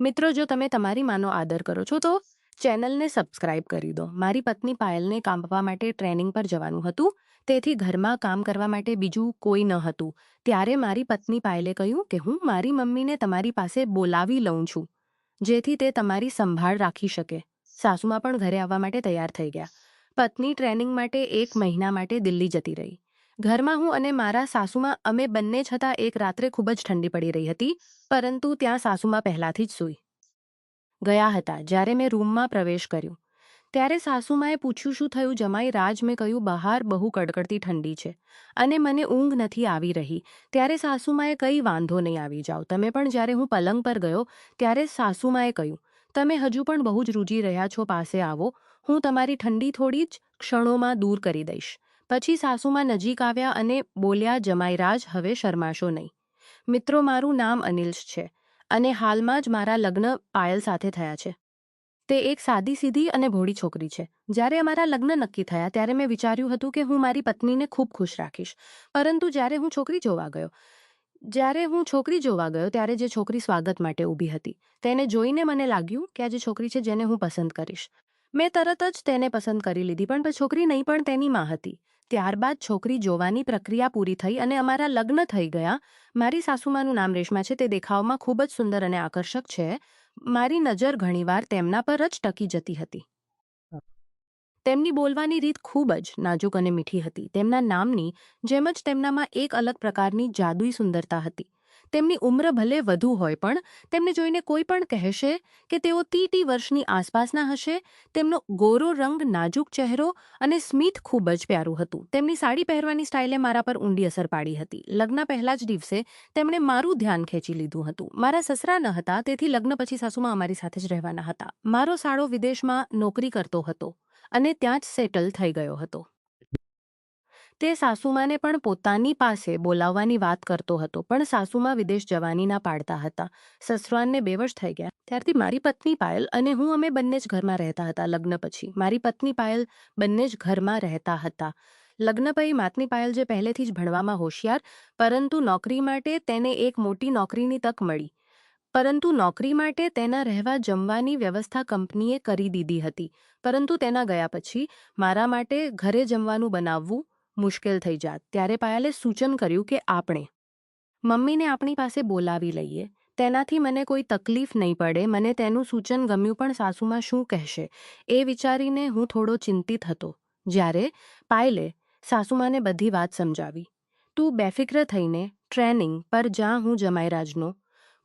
મિત્રો, જો તમે તમારી માનો આદર કરો છો તો ચેનલને સબસ્ક્રાઇબ કરી દો. મારી પત્ની પાયલને કાપવા માટે ટ્રેનિંગ પર જવાનું હતું, તેથી ઘરમાં કામ કરવા માટે બીજું કોઈ ન હતું. ત્યારે મારી પત્ની પાયલે કહ્યું કે હું મારી મમ્મીને તમારી પાસે બોલાવી લઉં છું, જેથી તે તમારી સંભાળ રાખી શકે. સાસુમાં પણ ઘરે આવવા માટે તૈયાર થઈ ગયા. પત્ની ટ્રેનિંગ માટે 1 મહિના માટે દિલ્હી જતી રહી. ઘરમાં હું અને મારા સાસુમાં અમે બંને જ હતા. એક રાત્રે ખૂબ જ ઠંડી પડી રહી હતી, પરંતુ ત્યાં સાસુમાં પહેલાથી જ સૂઈ ગયા હતા. જ્યારે મેં રૂમમાં પ્રવેશ કર્યો ત્યારે સાસુમાએ પૂછ્યું, શું થયું જમાઈ રાજ? મેં કહ્યું, બહાર બહુ કડકડતી ઠંડી છે અને મને ઊંઘ નથી આવી રહી. ત્યારે સાસુમાએ કહી, વાંધો નહીં, આવી જાઓ તમે. પણ જ્યારે હું પલંગ પર ગયો ત્યારે સાસુમાએ કહ્યું, તમે હજુ પણ બહુ જ રૂજી રહ્યા છો, પાસે આવો, હું તમારી ઠંડી થોડી જ ક્ષણોમાં દૂર કરી દઈશ. પછી સાસુમા નજીક આવ્યા અને બોલ્યા, જમાઈરાજ, હવે શરમાશો નહીં. મિત્રો, મારું નામ અનિલ છે અને હાલમાં જ મારા લગ્ન પાયલ સાથે થયા છે. તે એક સાદી સીધી અને ભોળી છોકરી છે. જ્યારે અમારા લગ્ન નક્કી થયા ત્યારે મેં વિચાર્યું હતું કે હું મારી પત્નીને ખૂબ ખુશ રાખીશ. પરંતુ જ્યારે હું છોકરી જોવા ગયો ત્યારે જે છોકરી સ્વાગત માટે ઊભી હતી, તેને જોઈને મને લાગ્યું કે આ જે છોકરી છે જેને હું પસંદ કરીશ. મેં તરત જ તેને પસંદ કરી લીધી. પણ છોકરી નહીં, પણ તેની માં હતી. ત્યારબાદ છોકરી જોવાની પ્રક્રિયા પૂરી થઈ અને અમારા લગ્ન થઈ ગયા. મારી સાસુમાનું નામ રેશમા છે. તે દેખાવમાં ખૂબ જ સુંદર અને આકર્ષક છે. મારી નજર ઘણીવાર તેમના પર જ ટકી જતી હતી. તેમની બોલવાની રીત ખૂબ જ નાજુક અને મીઠી હતી. તેમના નામની જેમ જ તેમનામાં એક અલગ પ્રકારની જાદુઈ સુંદરતા હતી. તેમની ઉંમર ભલે વધુ હોય, પણ તેમને જોઈને કોઈ પણ કહેશે કે તેઓ 30 વર્ષની આસપાસના હશે. તેમનો ગોરો રંગ, નાજુક ચહેરો અને સ્મિત ખૂબ જ પ્યારું હતું. તેમની સાડી પહેરવાની સ્ટાઇલે મારા પર ઊંડી અસર પાડી હતી. લગ્ન પહેલા જ દિવસે તેમણે મારું ધ્યાન ખેંચી લીધું હતું. મારા સસરા ન હતા, તેથી લગ્ન પછી સાસુમાં અમારી સાથે જ રહેવાના હતા. મારો સાળો વિદેશમાં નોકરી કરતો હતો અને ત્યાં જ સેટલ થઈ ગયો હતો. તે સાસુમાને પણ પોતાની પાસે બોલાવવાની વાત કરતો હતો, પણ સાસુમા વિદેશ જવાની ના પાડતા હતા. સસરાને 2 વર્ષ થઈ ગયા ત્યારથી મારી પત્ની પાયલ અને હું અમે બંને જ ઘરમાં રહેતા હતા. લગ્ન પછી મારી પત્ની પાયલ બંને જ ઘરમાં રહેતા હતા. લગ્ન પછી માતની પાયલ, જે પહેલેથી જ ભણવામાં હોશિયાર, પરંતુ નોકરી માટે તેને એક મોટી નોકરીની તક મળી. પરંતુ નોકરી માટે તેના રહેવા જમવાની વ્યવસ્થા કંપનીએ કરી દીધી હતી. પરંતુ તેના ગયા પછી મારા માટે ઘરે જમવાનું બનાવવું મુશ્કેલ થઈ જાત. ત્યારે પાયલે સૂચન કર્યું કે આપણે મમ્મીને આપણી પાસે બોલાવી લઈએ. તેનાથી મને કોઈ તકલીફ નહીં પડે. મને તેનું સૂચન ગમ્યું, પણ સાસુમાં શું કહેશે એ વિચારીને હું થોડો ચિંતિત હતો. જ્યારે પાયલે સાસુમાને બધી વાત સમજાવી. તું બેફિક્ર થઈને ટ્રેનિંગ પર જા, હું જમાઈરાજનો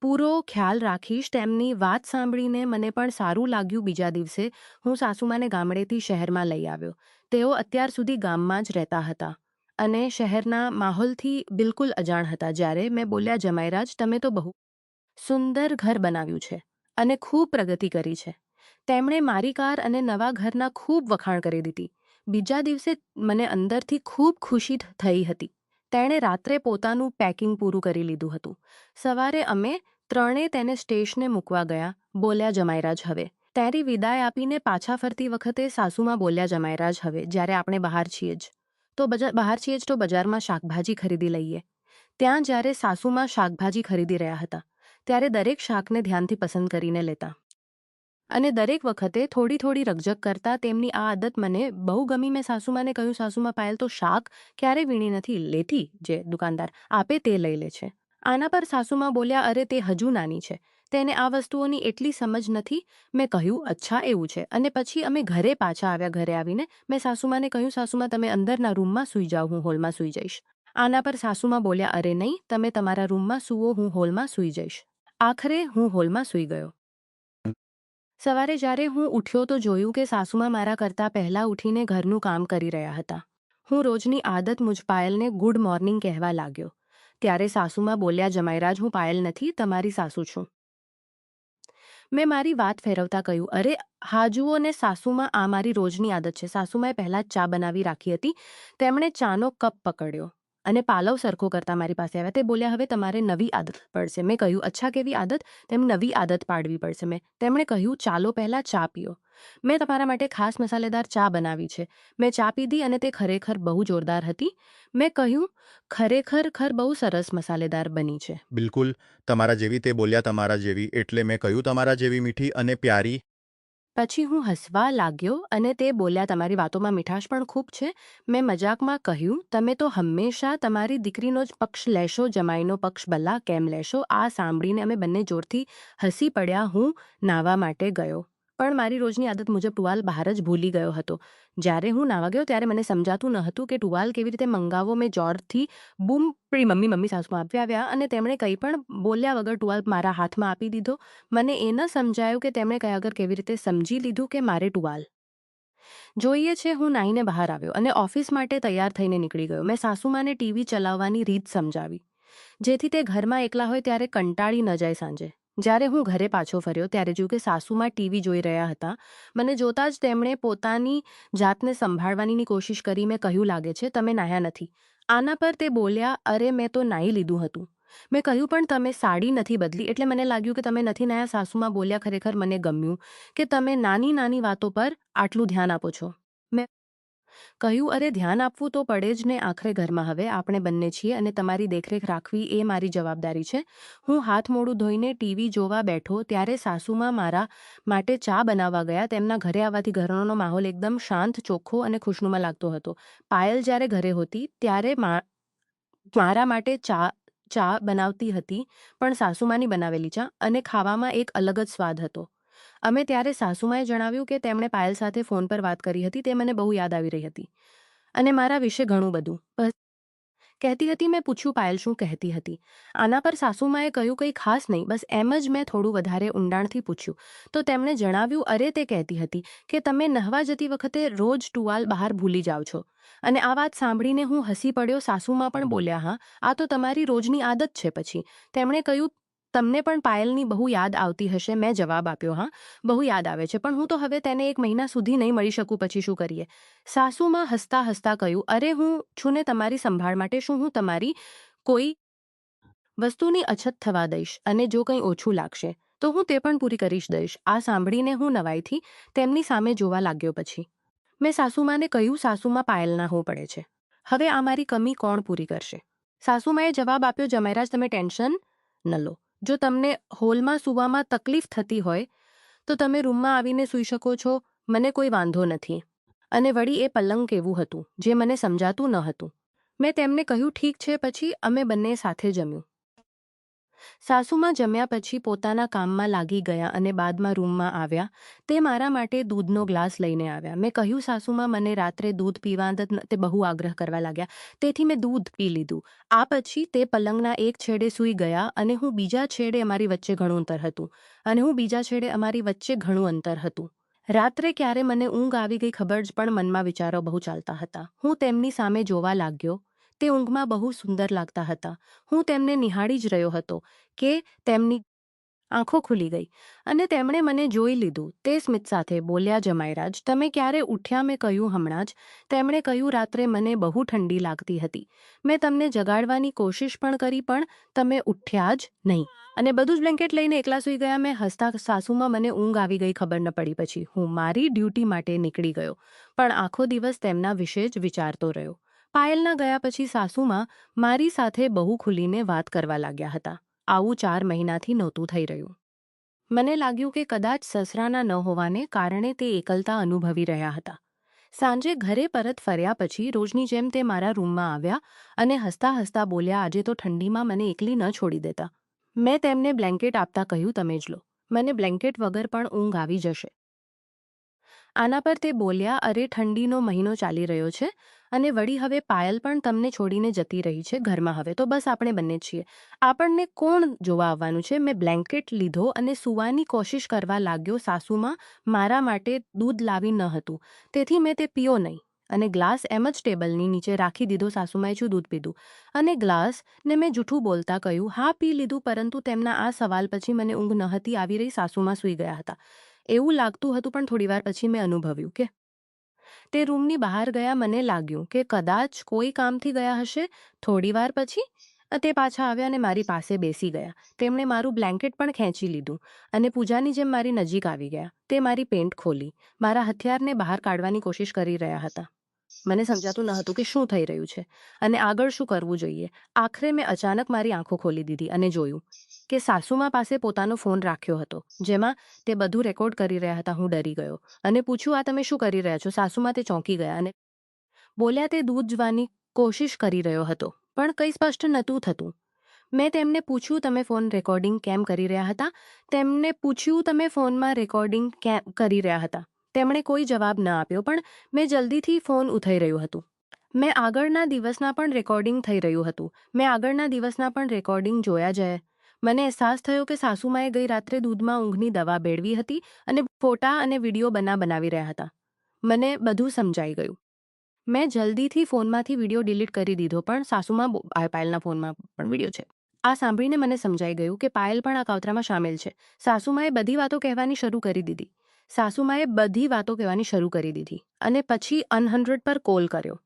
પૂરો ખ્યાલ રાખીશ. તેમની વાત સાંભળીને મને પણ સારું લાગ્યું. બીજા દિવસે હું સાસુમાને ગામડેથી શહેરમાં લઈ આવ્યો. તેઓ અત્યાર સુધી ગામમાં જ રહેતા હતા અને શહેરના માહોલથી બિલકુલ અજાણ હતા. જ્યારે મેં બોલ્યા, જમાઈરાજ, તમે તો બહુ સુંદર ઘર બનાવ્યું છે અને ખૂબ પ્રગતિ કરી છે. તેમણે મારી કાર અને નવા ઘરના ખૂબ વખાણ કરી દીધી. બીજા દિવસે મને અંદરથી ખૂબ ખુશી થઈ હતી. તેણે રાત્રે પોતાનું પેકિંગ પૂરું કરી લીધું હતું. સવારે અમે ત્રણે તેને સ્ટેશને મૂકવા ગયા. બોલ્યા, જમાઈરાજ, હવે તેરી વિદાય આપીને પાછા ફરતી વખતે સાસુમાં બોલ્યા, જમાઈરાજ, હવે જ્યારે આપણે બહાર છીએ તો બજારમાં શાકભાજી ખરીદી લઈએ. ત્યાં જ્યારે સાસુમાં શાકભાજી ખરીદી રહ્યા હતા ત્યારે દરેક શાકને ધ્યાનથી પસંદ કરીને લેતા અને દરેક વખતે થોડી થોડી રકઝક કરતા. તેમની આ આદત મને બહુ ગમી. મેં સાસુમાને કહ્યું, સાસુમા, પાયલ તો શાક ક્યારે વીણી નથી લેતી. જે દુકાનદાર આપે તે લઈ લે છે. આના પર સાસુમા બોલ્યા, અરે તે હજુ નાની છે, તેને આ વસ્તુઓની એટલી સમજ નથી. મેં કહ્યું, અચ્છા એવું છે. અને પછી અમે ઘરે પાછા આવ્યા. ઘરે આવીને મેં સાસુમાને કહ્યું, સાસુમા, તમે અંદરના રૂમમાં સૂઈ જાઓ, હું હોલમાં સૂઈ જઈશ. આના પર સાસુમા બોલ્યા, અરે નહીં, તમે તમારા રૂમમાં સૂવો, હું હોલમાં સૂઈ જઈશ. આખરે હું હોલમાં સૂઈ ગયો. સવારે જ્યારે હું ઉઠ્યો તો જોયું કે સાસુમા મારા કરતાં પહેલાં ઉઠીને ઘરનું કામ કરી રહ્યા હતા. હું રોજની આદત મુજબ પાયલને ગુડ મોર્નિંગ કહેવા લાગ્યો. ત્યારે સાસુમા બોલ્યા, જમાઈરાજ, હું પાયલ નથી, તમારી સાસુ છું. મેં મારી વાત ફેરવતા કહ્યું, અરે હા જુઓ ને સાસુમા, આ મારી રોજની આદત છે. સાસુમાએ પહેલાં જ ચા બનાવી રાખી હતી. તેમણે ચાનો કપ પકડ્યો અને પાલવ સરખો કરતા મારી પાસે આવ્યા. તે બોલ્યા, હવે તમારે નવી આદત પડશે. મેં કહ્યું, અચ્છા, કેવી આદત? તેમણે નવી આદત પાડવી પડશે. તેમણે કહ્યું, ચાલો પહેલાં ચા પીઓ. મેં તમારા માટે ખાસ મસાલેદાર ચા બનાવી છે. મેં ચા પીધી અને તે ખરેખર બહુ જોરદાર હતી. મેં કહ્યું, ખરેખર બહુ સરસ મસાલેદાર બની છે. બિલકુલ, તમારા જેવી. તે બોલ્યા, તમારા જેવી. એટલે મેં કહ્યું, તમારા જેવી મીઠી અને પ્યારી. પછી હું હસવા લાગ્યો અને તે બોલ્યા, તમારી વાતોમાં મીઠાશ પણ ખૂબ છે. મેં મજાકમાં કહ્યું, તમે તો હંમેશા તમારી દીકરીનો જ પક્ષ લેશો, જમાઈનો પક્ષ ભલા કેમ લેશો? આ સાંભળીને અમે બંને જોરથી હસી પડ્યા. હું નાહવા માટે ગયો, પણ મારી રોજની આદત મુજબ ટુવાલ બહાર જ ભૂલી ગયો હતો. જ્યારે હું નાહવા ગયો ત્યારે મને સમજાતું ન હતું કે ટુવાલ કેવી રીતે મંગાવવો. મેં જોરથી બૂમ પડી, મમ્મી સાસુમાં આવ્યા અને તેમણે કંઈ પણ બોલ્યા વગર ટુવાલ મારા હાથમાં આપી દીધો. મને એ ન સમજાયું કે તેમણે કયા આગળ કેવી રીતે સમજી લીધું કે મારે ટુવાલ જોઈએ છે. હું નાહીને બહાર આવ્યો અને ઓફિસ માટે તૈયાર થઈને નીકળી ગયો. મેં સાસુમાને ટીવી ચલાવવાની રીત સમજાવી, જેથી તે ઘરમાં એકલા હોય ત્યારે કંટાળી ન જાય સાંજે. જ્યારે હું ઘરે પાછો ફર્યો ત્યારે જોયું કે સાસુમાં ટીવી જોઈ રહ્યા હતા. મને જોતા જ તેમણે પોતાની જાતને સંભાળવાની કોશિશ કરી. મેં કહ્યું, લાગે છે તમે નાહ્યા નથી. આના પર તે બોલ્યા, અરે મેં તો નાહી લીધું હતું. મેં કહ્યું, પણ તમે સાડી નથી બદલી. એટલે મને લાગ્યું કે તમે નથી નાહ્યા. સાસુમાં બોલ્યા, ખરેખર મને ગમ્યું કે તમે નાની નાની વાતો પર આટલું ધ્યાન આપો છો. મેં કહ્યું, અરે ધ્યાન આપવું તો પડે જ ને. આખરે ઘરમાં હવે આપણે બંને છીએ અને તમારી દેખરેખ રાખવી એ મારી જવાબદારી છે. હું હાથ મોઢું ધોઈને ટીવી જોવા બેઠો ત્યારે સાસુમાં મારા માટે ચા બનાવવા ગયા. તેમના ઘરે આવવાથી ઘરનો માહોલ એકદમ શાંત, ચોખ્ખો અને ખુશનુમા લાગતો હતો. પાયલ જ્યારે ઘરે હતી ત્યારે મારા માટે ચા બનાવતી હતી, પણ સાસુમાની બનાવેલી ચા, અને ખાવામાં એક અલગ જ સ્વાદ હતો. અમે ત્યારે સાસુમાએ જણાવ્યું કે તેમણે પાયલ સાથે ફોન પર વાત કરી હતી. તે મને બહુ યાદ આવી રહી હતી અને મારા વિશે ઘણું બધું કહેતી હતી. મેં પૂછ્યું, પાયલ શું કહેતી હતી? આના પર સાસુમાએ કહ્યું, કંઈ ખાસ નહીં, બસ એમ જ. મેં થોડું વધારે ઊંડાણથી પૂછ્યું તો તેમણે જણાવ્યું, અરે તે કહેતી હતી કે તમે નહાવા જતી વખતે રોજ ટુવાલ બહાર ભૂલી જાઓ છો. અને આ વાત સાંભળીને હું હસી પડ્યો. સાસુમા પણ બોલ્યા, હા, આ તો તમારી રોજની આદત છે. પછી તેમણે કહ્યું, તમને પણ પાયલની બહુ યાદ આવતી હશે. મેં જવાબ આપ્યો, હા, બહુ યાદ આવે છે, પણ હું તો હવે તેને 1 મહિના સુધી નહીં મળી શકું. પછી શું કરીએ? સાસુમાં હસતા હસતા કહ્યું, અરે હું છું ને તમારી સંભાળ માટે. શું હું તમારી કોઈ વસ્તુની અછત થવા દઈશ? અને જો કંઈ ઓછું લાગશે તો હું તે પણ પૂરી કરી દઈશ. આ સાંભળીને હું નવાઈથી તેમની સામે જોવા લાગ્યો. પછી મેં સાસુમાને કહ્યું, સાસુમાં પાયલના હું પડે છે. હવે આ મારી કમી કોણ પૂરી કરશે? સાસુમાએ જવાબ આપ્યો, જમાઈરાજ તમે ટેન્શન ન લો. જો તમને હોલમાં સૂવામાં તકલીફ થતી હોય તો તમે રૂમમાં આવીને સૂઈ શકો છો. મને કોઈ વાંધો નથી. અને વળી એ પલંગ કેવું હતું જે મને સમજાતું ન હતું. મેં તેમને કહ્યું, ઠીક છે. પછી અમે બંને સાથે જમ્યું. સાસુમાં જમ્યા પછી પોતાના કામમાં લાગી ગયા અને બાદમાં રૂમમાં આવ્યા. તે મારા માટે દૂધનો ગ્લાસ લઈને આવ્યા. મેં કહ્યું, સાસુમાં મને રાત્રે દૂધ પીવા તે બહુ આગ્રહ કરવા લાગ્યા, તેથી મેં દૂધ પી લીધું. આ પછી તે પલંગના એક છેડે સૂઈ ગયા અને હું બીજા છેડે. અમારી વચ્ચે ઘણું અંતર હતું. રાત્રે ક્યારે મને ઊંઘ આવી ગઈ ખબર જ, પણ મનમાં વિચારો બહુ ચાલતા હતા. હું તેમની સામે જોવા લાગ્યો. તે ઊંઘમાં બહુ સુંદર લાગતા હતા. હું તેમને નિહાળી જ રહ્યો હતો કે તેમની આંખો ખુલી ગઈ અને તેમણે મને જોઈ લીધું. તે સ્મિત સાથે બોલ્યા, જમાઈરાજ તમે ક્યારે ઉઠ્યા? મેં કહ્યું, હમણાં જ. તેમણે કહ્યું, રાત્રે મને બહુ ઠંડી લાગતી હતી. મેં તમને જગાડવાની કોશિશ પણ કરી, પણ તમે ઉઠ્યા જ નહીં અને બધું જ બ્લેન્કેટ લઈને એકલા સૂઈ ગયા. મેં હસતા, સાસુમાં મને ઊંઘ આવી ગઈ ખબર ન પડી. પછી હું મારી ડ્યુટી માટે નીકળી ગયો, પણ આખો દિવસ તેમના વિશે જ વિચારતો રહ્યો. પાયલના ગયા પછી સાસુમાં મારી સાથે બહુ ખુલીને વાત કરવા લાગ્યા હતા. આવું 4 મહિનાથી નહોતું થઈ રહ્યું. મને લાગ્યું કે કદાચ સસરાના ન હોવાને કારણે તે એકલતા અનુભવી રહ્યા હતા. સાંજે ઘરે પરત ફર્યા પછી રોજની જેમ તે મારા રૂમમાં આવ્યા અને હસતા હસતા બોલ્યા, આજે તો ઠંડીમાં મને એકલી ન છોડી દેતા. મેં તેમને બ્લેન્કેટ આપતા કહ્યું, તમે જ લો. મને બ્લેન્કેટ વગર પણ ઊંઘ આવી જશે. આના પર તે બોલ્યા, અરે ઠંડીનો મહિનો ચાલી રહ્યો છે અને વળી હવે પાયલ પણ તમને છોડીને જતી રહી છે ઘરમાં. હવે તો બસ આપણે બંને છીએ. આપણને કોણ જોવા આવવાનું છે? મેં બ્લેન્કેટ લીધો અને સૂવાની કોશિશ કરવા લાગ્યો. સાસુમાં મારા માટે દૂધ લાવી ન હતું, તેથી મેં તે પીયો નહીં અને ગ્લાસ એમ જ ટેબલની નીચે રાખી દીધો. સાસુમાએ દૂધ પીધું અને ગ્લાસને મેં જૂઠું બોલતા કહ્યું, હા પી લીધું. પરંતુ તેમના આ સવાલ પછી મને ઊંઘ નહોતી આવી રહી. સાસુમાં સૂઈ ગયા હતા એવું લાગતું હતું, પણ થોડીવાર પછી મેં અનુભવ્યું કે તે રૂમની બહાર ગયા. મને લાગ્યું કે કદાચ કોઈ કામથી ગયા હશે. થોડીવાર પછી તે પાછા આવ્યા અને મારી પાસે બેસી ગયા. તેમણે મારું બ્લેન્કેટ પણ ખેંચી લીધું અને પૂજાની જેમ મારી નજીક આવી ગયા. તે મારી પેન્ટ ખોલી, મારા હથિયારને બહાર કાઢવાની કોશિશ કરી રહ્યા હતા. મને સમજાતું ન હતું કે શું થઈ રહ્યું છે અને આગળ શું કરવું જોઈએ. આખરે મેં અચાનક મારી આંખો ખોલી દીધી અને જોયું કે સાસુમા પાસે પોતાનો ફોન રાખ્યો હતો, જેમાં તે બધું રેકોર્ડ કરી રહ્યા હતા. હું ડરી ગયો અને પૂછ્યું, આ તમે શું કરી રહ્યા છો? સાસુમા તે ચોંકી ગયા અને બોલ્યા, તે દૂધ જવાની કોશિશ કરી રહ્યો હતો, પણ કંઈ સ્પષ્ટ નહોતું થતું. મેં તેમને પૂછ્યું, તમે ફોન રેકોર્ડિંગ કેમ કરી રહ્યા હતા? તેમને પૂછ્યું, તમે ફોનમાં રેકોર્ડિંગ કેમ કરી રહ્યા હતા? તેમણે કોઈ જવાબ ન આપ્યો, પણ મેં જલ્દીથી ફોન ઉઠાઈ રહ્યું હતું. મેં આગળના દિવસના પણ રેકોર્ડિંગ જોયા જાય. મને અહેસાસ થયો કે સાસુમાએ ગઈ રાત્રે દૂધમાં ઊંઘની દવા બેડવી હતી અને ફોટા અને વિડીયો બનાવી રહ્યા હતા. મને બધું સમજાઈ ગયું. મેં જલ્દીથી ફોનમાંથી વિડીયો ડિલીટ કરી દીધો, પણ સાસુમાં પાયલના ફોનમાં પણ વિડીયો છે. આ સાંભળીને મને સમજાઈ ગયું કે પાયલ પણ આ કાવતરામાં સામેલ છે. સાસુમાએ બધી વાતો કહેવાની શરૂ કરી દીધી અને પછી 100 પર કોલ કર્યો.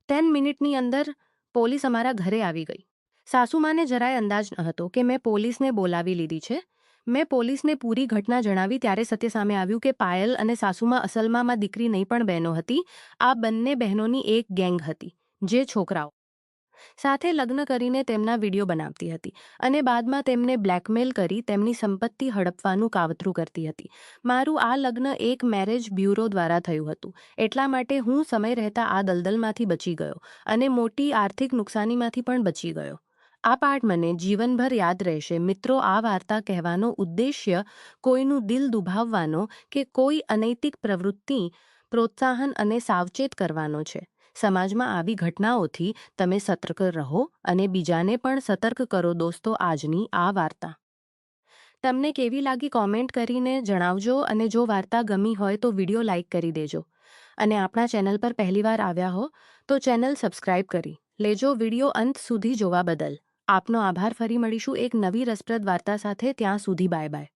10 મિનિટની અંદર પોલીસ અમારા ઘરે આવી ગઈ. સાસુમાને જરાય અંદાજ ન હતો કે મેં પોલીસને બોલાવી લીધી છે. મેં પોલીસને પૂરી ઘટના જણાવી ત્યારે સત્ય સામે આવ્યું કે પાયલ અને સાસુમા અસલમાં દીકરી નહીં પણ બહેનો હતી. આ બંને બહેનોની એક ગેંગ હતી, જે છોકરાઓ સાથે લગ્ન કરીને તેમના વિડીયો બનાવતી હતી અને બાદમાં તેમને બ્લેકમેલ કરી તેમની સંપત્તિ હડપવાનું કાવતરું કરતી હતી. મારું આ લગ્ન એક મેરેજ બ્યુરો દ્વારા થયું હતું. એટલા માટે હું સમય રહેતા આ દલદલમાંથી બચી ગયો અને મોટી આર્થિક નુકસાનીમાંથી પણ બચી ગયો. આ પાઠ મને જીવનભર યાદ રહેશે. મિત્રો, આ વાર્તા કહેવાનો ઉદ્દેશ્ય કોઈનું દિલ દુભાવવાનો કે કોઈ અનૈતિક પ્રવૃત્તિ પ્રોત્સાહન અને સાવચેત કરવાનો છે. સમાજમાં આવી ઘટનાઓથી તમે સતર્ક રહો અને બીજાને પણ સતર્ક કરો. દોસ્તો, આજની આ વાર્તા તમને કેવી લાગી કોમેન્ટ કરીને જણાવજો અને જો વાર્તા ગમી હોય તો વિડીયો લાઇક કરી દેજો અને આપણા ચેનલ પર પહેલીવાર આવ્યા હો તો ચેનલ સબસ્ક્રાઇબ કરી લેજો. વિડીયો અંત સુધી જોવા બદલ આપનો આભાર. ફરી મળીશું એક નવી રસપ્રદ વાર્તા સાથે. ત્યાં સુધી બાય બાય.